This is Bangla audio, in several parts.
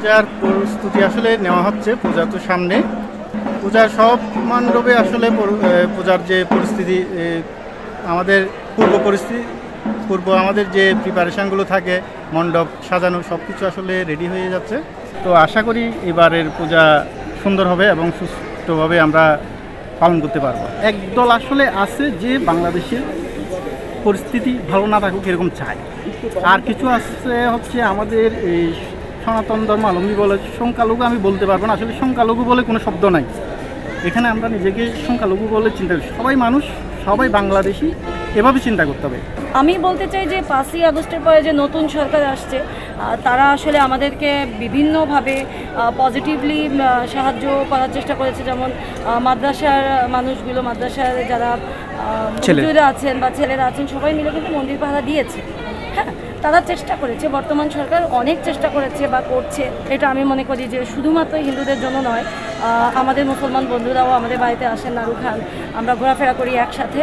পূজার প্রস্তুতি আসলে নেওয়া হচ্ছে। পূজা তো সামনে, পূজার সব মণ্ডপে আসলে পূজার যে পরিস্থিতি, আমাদের পূর্ব আমাদের যে প্রিপারেশানগুলো থাকে, মণ্ডপ সাজানো সব কিছু আসলে রেডি হয়ে যাচ্ছে। তো আশা করি এবারের পূজা সুন্দর হবে এবং সুষ্ঠুভাবে আমরা পালন করতে পারবো। একদল আসলে আছে যে বাংলাদেশের পরিস্থিতি ভালো না থাকুক এরকম চায়, আর কিছু আছে হচ্ছে আমাদের এই সনাতন ধর্মাবলম্বী বলে সংখ্যালঘু। আমি বলতে পারবো না, আসলে সংখ্যালঘু বলে কোনো শব্দ নাই এখানে। আমরা নিজেকে সংখ্যালঘু বলে চিন্তা করি, সবাই মানুষ, সবাই বাংলাদেশি, এভাবে চিন্তা করতে হবে। আমি বলতে চাই যে 5ই আগস্টের পরে যে নতুন সরকার আসছে, তারা আসলে আমাদেরকে বিভিন্নভাবে পজিটিভলি সাহায্য করার চেষ্টা করেছে। যেমন মাদ্রাসার মানুষগুলো, মাদ্রাসার যারা ছেলেরা আছেন বা ছেলেরা আছেন, সবাই মিলে কিন্তু মন্দির পাহারা দিয়েছে। হ্যাঁ, তারা চেষ্টা করেছে, বর্তমান সরকার অনেক চেষ্টা করেছে বা করছে। এটা আমি মনে করি যে শুধুমাত্র হিন্দুদের জন্য নয়, আমাদের মুসলমান বন্ধুরাও আমাদের বাড়িতে আসেন, নাড়ু খান, আমরা ঘোরাফেরা করি একসাথে।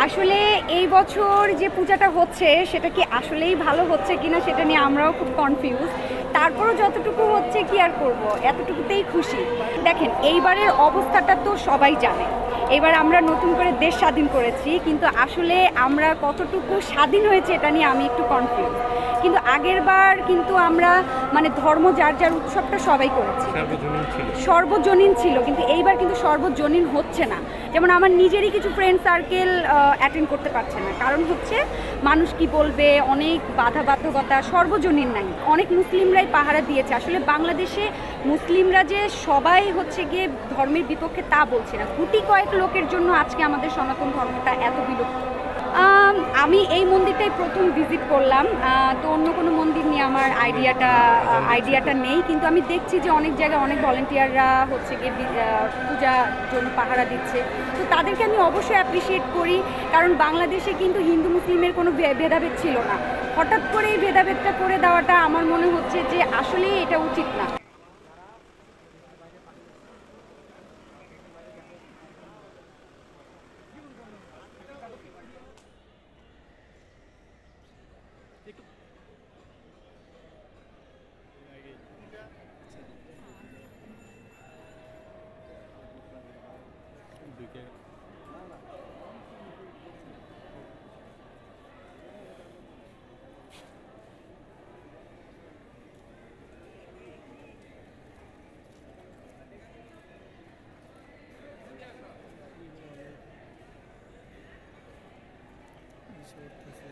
আসলে এই বছর যে পূজাটা হচ্ছে সেটা কি আসলেই ভালো হচ্ছে কিনা সেটা নিয়ে আমরাও খুব কনফিউজ। তারপরও যতটুকু হচ্ছে কি আর করব, এতটুকুতেই খুশি। দেখেন, এইবারের অবস্থাটা তো সবাই জানে। এবার আমরা নতুন করে দেশ স্বাধীন করেছি, কিন্তু আসলে আমরা কতটুকু স্বাধীন হয়েছে এটা নিয়ে আমি একটু কনফিউজ। কিন্তু আগের বার কিন্তু আমরা মানে ধর্ম যার যার উৎসবটা সবাই করেছি, সর্বজনীন ছিল, কিন্তু এইবার কিন্তু সর্বজনীন হচ্ছে না। যেমন আমার নিজেরই কিছু ফ্রেন্ড সার্কেল অ্যাটেন্ড করতে পারছে না, কারণ হচ্ছে মানুষ কি বলবে, অনেক বাধ্যকতা, সর্বজনীন নাই। অনেক মুসলিমরাই পাহারা দিয়েছে। আসলে বাংলাদেশে মুসলিমরা যে সবাই হচ্ছে গিয়ে ধর্মের বিপক্ষে তা বলছে না, গুটি কয়েক লোকের জন্য আজকে আমাদের সনাতন ধর্মটা এত বিলুপ্ত। আমি এই মন্দিরটাই প্রথম ভিজিট করলাম, তো অন্য কোনো মন্দির নিয়ে আমার আইডিয়াটা নেই। কিন্তু আমি দেখছি যে অনেক জায়গায় অনেক ভলেন্টিয়াররা হচ্ছে গিয়ে পূজার জন্য পাহারা দিচ্ছে, তো তাদেরকে আমি অবশ্যই অ্যাপ্রিসিয়েট করি। কারণ বাংলাদেশে কিন্তু হিন্দু মুসলিমের কোনো ভেদাভেদ ছিল না, হঠাৎ করে এই ভেদাভেদটা করে দেওয়াটা আমার মনে হচ্ছে যে আসলেই এটা উচিত না। করতেছে।